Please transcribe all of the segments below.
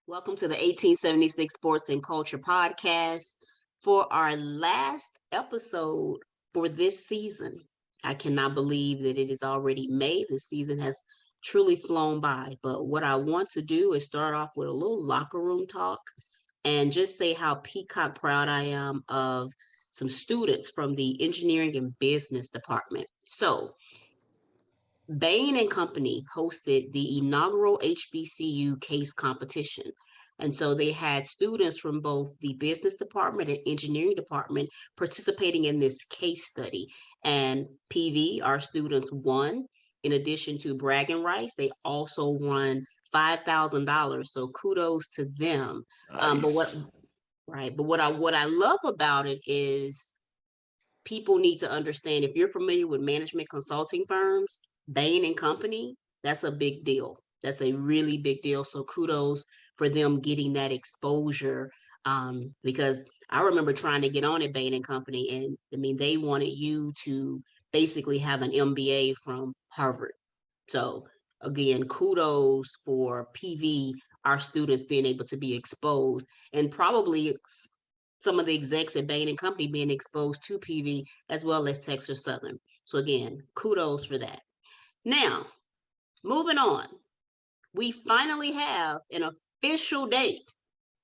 Welcome to the 1876 Sports and Culture Podcast for our last episode for this season. I cannot believe that it is already May. This season has truly flown by. But what I want to do is start off with a little locker room talk and just say how peacock proud I am of some students from the engineering and business department. So Bain Company hosted the inaugural HBCU case competition. And so they had students from both the business department and engineering department participating in this case study. And PV, our students won. In addition to bragging rights, they also won $5,000. So kudos to them. Nice. But what I love about it is people need to understand, if you're familiar with management consulting firms, Bain Company, that's a big deal. That's a really big deal. So kudos for them getting that exposure. Because I remember trying to get on at Bain Company, and I mean, they wanted you to basically have an MBA from Harvard. So again, kudos for PV, our students being able to be exposed, and probably some of the execs at Bain Company being exposed to PV as well as Texas Southern. So again, kudos for that. Now, moving on, we finally have an official date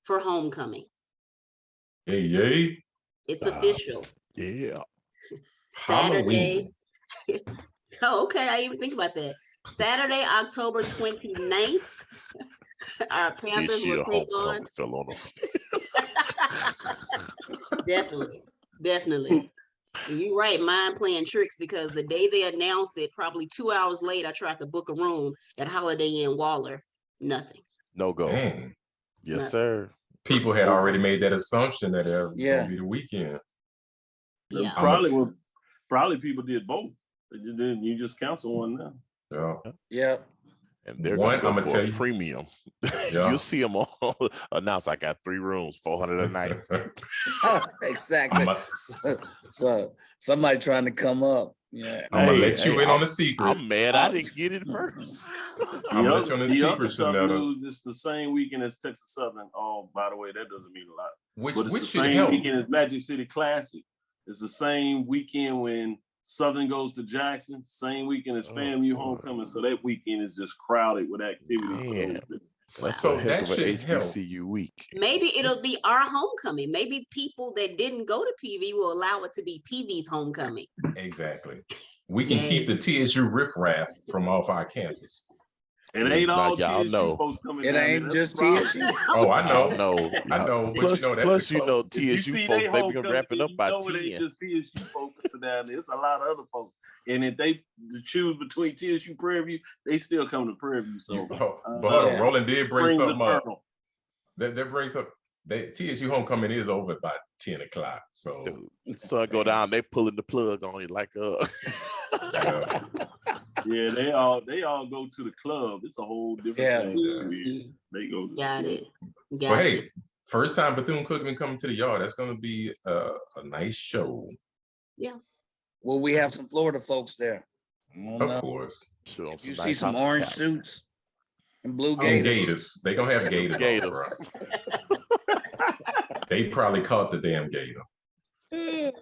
for homecoming. Yay. It's official. Yeah. Saturday. Oh, okay. I didn't even think about that. Saturday, October 29th. Our Panthers will take on. Fell on them. Definitely. You're right, mine playing tricks, because the day they announced it, probably 2 hours late, I tried to book a room at Holiday Inn Waller. Nothing. No go. Dang. Yes, Nothing. sir. People had already made that assumption that it was Yeah. gonna be the weekend. Yeah. Probably people did both. You just cancel one now. Yeah. Yeah. And they're One, going I'ma to go for tell a you- premium. Yeah. You'll see them all announce, I got 3 rooms, 400 a night. Exactly. So somebody trying to come up. Yeah. I'm gonna Hey, let you hey, in on the secret. I'm mad I didn't get it first. I'm gonna let you on the The secret, other tough Shoutout. news, it's the same weekend as Texas Southern. Oh, by the way, that doesn't mean a lot. But it's Which the should same help. weekend as Magic City Classic. It's the same weekend when Southern goes to Jackson. Same weekend as FAMU homecoming. So that weekend is just crowded with activity. Man. That's So a heck that of a should help. HBCU week. Maybe it'll be our homecoming. Maybe people that didn't go to PV will allow it to be PV's homecoming. Exactly. We can Yay. keep the TSU riffraff from off our campus. It ain't Now, all y'all TSU know. folks coming It down ain't there. That's just the problem. TSU. Oh, I know. No. I know, but Plus, you know that's plus the you know, close- If you TSU see folks, they they be wrapping up by it ain't 10. just TSU folks down there. It's a lot of other folks. And if they choose between TSU Prairie View, they still come to Prairie View. So, but hold on, yeah. Roland did bring springs something up. eternal. That brings up that TSU homecoming is over by 10 o'clock. So Dude, sun go down, they pulling the plug on it like yeah. Yeah, they all go to the club. It's a whole different Yeah. thing. Mhm. They go. To Got the it. But Got hey, it. first time Bethune-Cookman coming to the yard. That's gonna be a nice show. Well, we have some Florida folks there. I don't Of know. course. Show 'em You some see nice some orange hospitality. suits and blue And gators. gators. They gonna have gators. on, Gators. bro. They probably caught the damn gator. Man,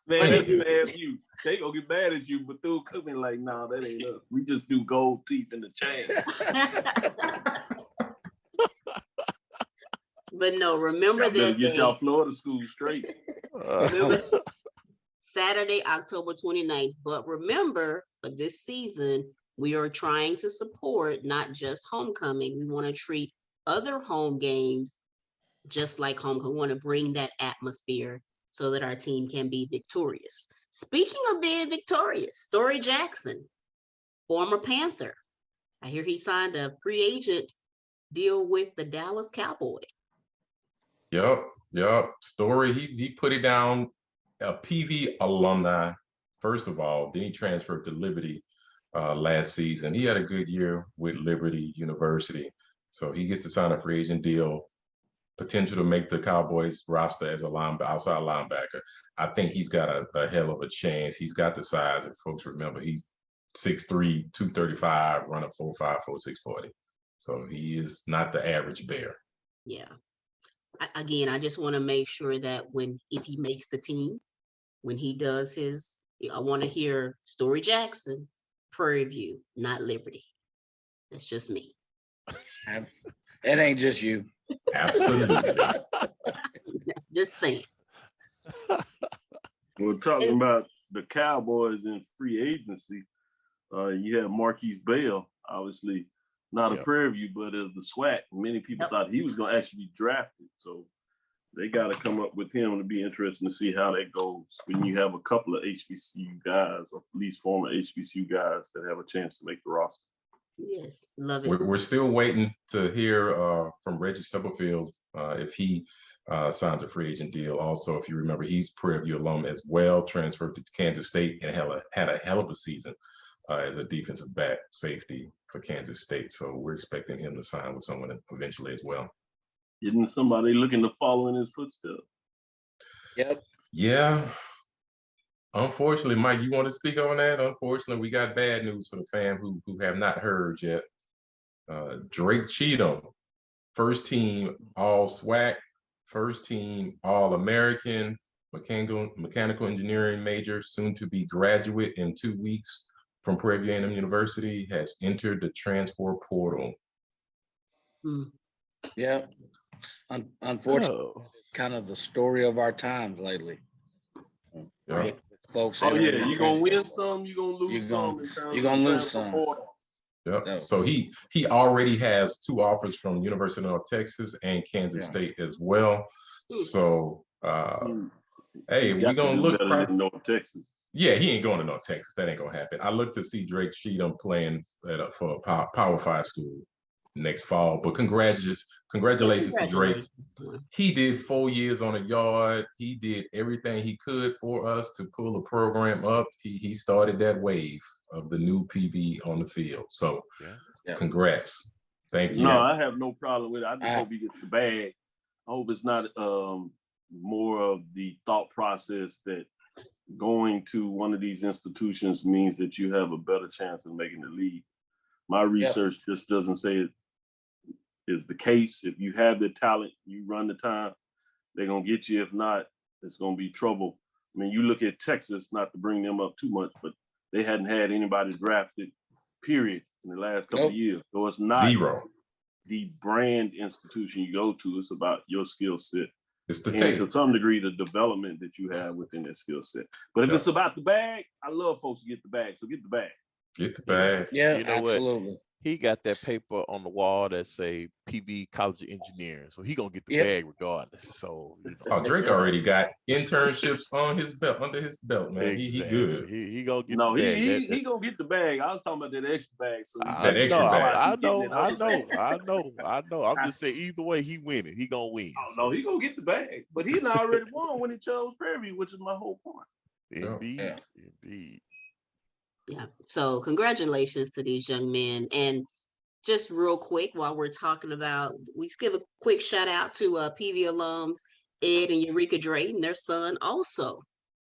Thank that's you. bad for you. They gonna get mad at you, but they'll come in like, nah, that ain't us. We just do gold teeth in the chain. But no, remember Y'all better that get y'all day, Florida school straight. Saturday, October 29th. But remember, for this season, we are trying to support not just homecoming. We want to treat other home games just like homecoming. We want to bring that atmosphere so that our team can be victorious. Speaking of being victorious, Story Jackson, former Panther. I hear he signed a free agent deal with the Dallas Cowboys. Yup. Story, he put it down, a PV alumni, first of all. Then he transferred to Liberty last season. He had a good year with Liberty University. So he gets to sign a free agent deal, potential to make the Cowboys roster as a outside linebacker. I think he's got a hell of a chance. He's got the size. If folks remember, he's 6'3", 235, running 4.5, 4.6 40. So he is not the average Bear. Yeah. Again, I just want to make sure that if he makes the team, when he does his, I want to hear Story Jackson, Prairie View, not Liberty. That's just me. It ain't just you. Absolutely. Just saying. We're talking about the Cowboys in free agency. You have Marquis Bale, obviously not a Prairie View, but the SWAC. Many people thought he was going to actually be drafted. So they got to come up with him. It'll be interesting to see how that goes when you have a couple of HBCU guys, or at least former HBCU guys, that have a chance to make the roster. Yes, love it. We're still waiting to hear from Reggie Stubblefield if he signs a free agent deal. Also, if you remember, he's Prairie View alum as well, transferred to Kansas State and had a hell of a season as a defensive back safety for Kansas State. So we're expecting him to sign with someone eventually as well. Isn't somebody looking to follow in his footsteps? Yep. Yeah. Unfortunately, Mike, you want to speak on that? Unfortunately, we got bad news for the fan who have not heard yet. Drake Cheatham, first team All SWAC, first team All American, mechanical engineering major, soon to be graduate in 2 weeks from Prairie View A&M University, has entered the transfer portal. Yeah. Unfortunately, it's kind of the story of our times lately. Yeah. Folks, oh yeah, you're gonna win some, you're gonna lose some. You're gonna lose some. Yep. No. So he already has 2 offers from University of North Texas and Kansas State as well. So hey, we're gonna look better than North Texas. Yeah, he ain't going to North Texas. That ain't gonna happen. I look to see Drake Cheatham playing for a Power 5 school next fall. But congratulations to Drake. He did 4 years on a yard. He did everything he could for us to pull the program up. He started that wave of the new PV on the field. So congrats. Thank you. No, I have no problem with it. I just hope he gets the bag. I hope it's not more of the thought process that going to one of these institutions means that you have a better chance of making the league. My research just doesn't say it is the case. If you have the talent, you run the time, they're gonna get you. If not, it's gonna be trouble. I mean, you look at Texas, not to bring them up too much, but they hadn't had anybody drafted, period, in the last couple of years. So it's not the brand institution you go to, it's about your skill set. It's the and to some degree, the development that you have within that skill set. But if it's about the bag, I love folks to get the bag. So get the bag. Get the bag. Yeah, you know absolutely. What? He got that paper on the wall that say PV College of Engineering, so he gonna get the bag regardless. So oh, Drake already got internships on his belt, under his belt, man. He good. He gonna get the bag. He gonna get the bag. I was talking about that extra bag. So that extra bag. I know. I'm just saying either way, he winning. He gonna win. Oh no, he gonna get the bag. But he already won when he chose Prairie View, which is my whole point. Indeed. Yeah. So congratulations to these young men. And just real quick, while we're talking about, we give a quick shout out to PV alums, Ed and Eureka Drayton. Their son also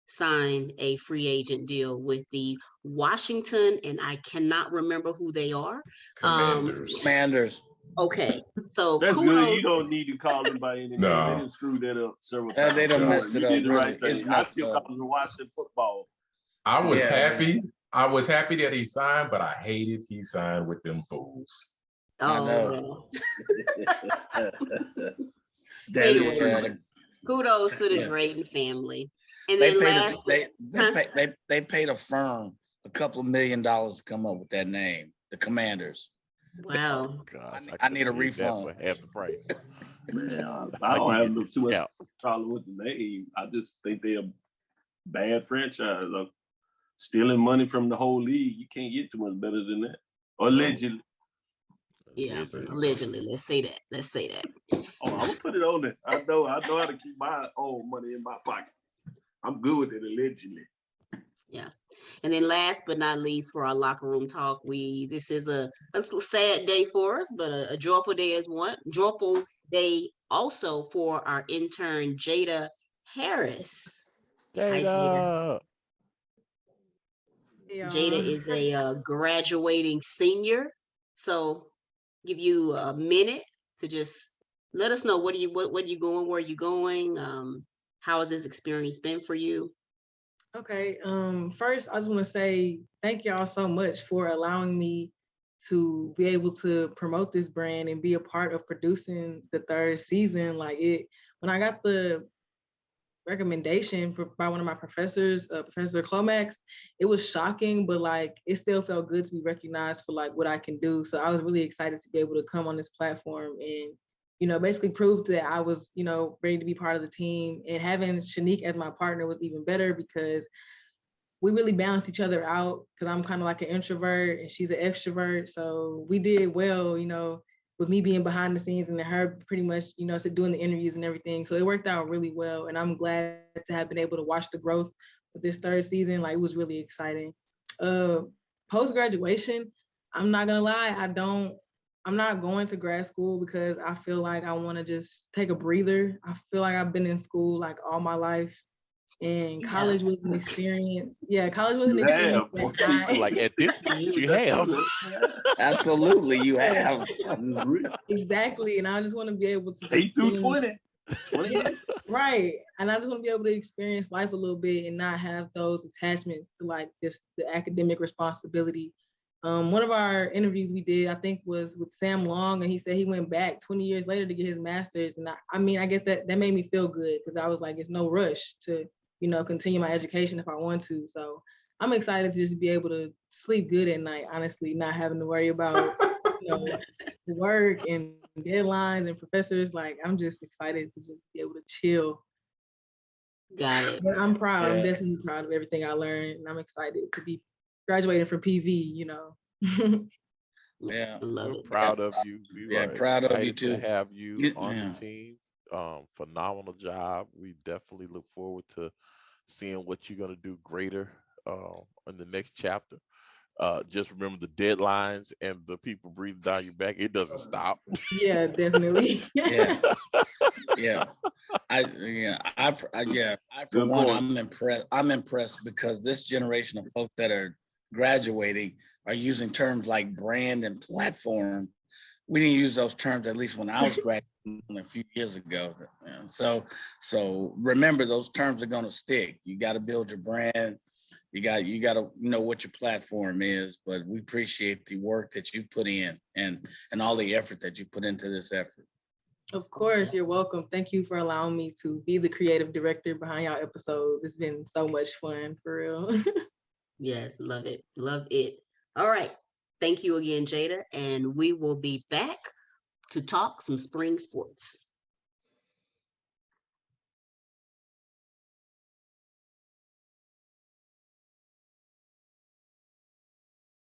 signed a free agent deal with the Washington, and I cannot remember who they are. Commanders. Okay, so that's good. You don't need to call them by any name. They didn't screw that up several times. They done messed it up. Did the right thing. I still call them watching football. I was happy. I was happy that he signed, but I hated he signed with them fools. Oh, anyway, kudos to the Drayton family. And then they paid a firm a couple of $1 million to come up with that name, the Commanders. Wow. Oh, gosh, I need a refund for half the price. Man, I don't have too much problem with the name. I just think they're a bad franchise. Stealing money from the whole league, you can't get too much better than that. Allegedly. Yeah, allegedly. Let's say that. Oh, I'm gonna put it on there. I know how to keep my own money in my pocket. I'm good with it, allegedly. Yeah. And then last but not least, for our locker room talk, this is a sad day for us, but a joyful day is one. Joyful day also for our intern Jada Harris. Hi, Jada. Jada is a graduating senior. So give you a minute to just let us know what are you going, where are you going, how has this experience been for you? Okay. First, I just want to say thank y'all so much for allowing me to be able to promote this brand and be a part of producing the 3rd season. Like when I got the recommendation by one of my professors, Professor Clomax, it was shocking, but like it still felt good to be recognized for like what I can do. So I was really excited to be able to come on this platform and, you know, basically prove that I was, you know, ready to be part of the team. And having Shanique as my partner was even better because we really balance each other out, because I'm kind of like an introvert and she's an extrovert. So we did well, you know, with me being behind the scenes and her pretty much, you know, doing the interviews and everything. So it worked out really well. And I'm glad to have been able to watch the growth of this 3rd season. Like, it was really exciting. Post-graduation, I'm not gonna lie, I'm not going to grad school because I feel like I want to just take a breather. I feel like I've been in school like all my life. And college was an experience. Yeah, college was an experience. Like at this point, you have. Absolutely, you have. Exactly. And I just want to be able to 8 through 20. Right. And I just want to be able to experience life a little bit and not have those attachments to like just the academic responsibility. One of our interviews we did, I think, was with Sam Long, and he said he went back 20 years later to get his master's. And I mean, I guess that made me feel good because I was like, it's no rush to, you know, continue my education if I want to. So I'm excited to just be able to sleep good at night, honestly, not having to worry about, you know, work and deadlines and professors. Like, I'm just excited to just be able to chill. Got it. But I'm proud. Yeah. I'm definitely proud of everything I learned. And I'm excited to be graduating from PV, you know. Yeah. I love We're it. proud of you. We Yeah, are proud of you excited too. to have you on Yeah. the team. Phenomenal job. We definitely look forward to seeing what you're gonna do greater in the next chapter. Just remember the deadlines and the people breathing down your back. It doesn't stop. Yeah, definitely. Yeah. Yeah. I for one, I'm impressed. I'm impressed because this generation of folks that are graduating are using terms like brand and platform. We didn't use those terms, at least when I was graduating a few years ago. So remember, those terms are going to stick. You got to build your brand. You got to know what your platform is. But we appreciate the work that you put in and all the effort that you put into this effort. Of course, you're welcome. Thank you for allowing me to be the creative director behind y'all episodes. It's been so much fun, for real. Yes, love it. Love it. All right. Thank you again, Jada. And we will be back to talk some spring sports.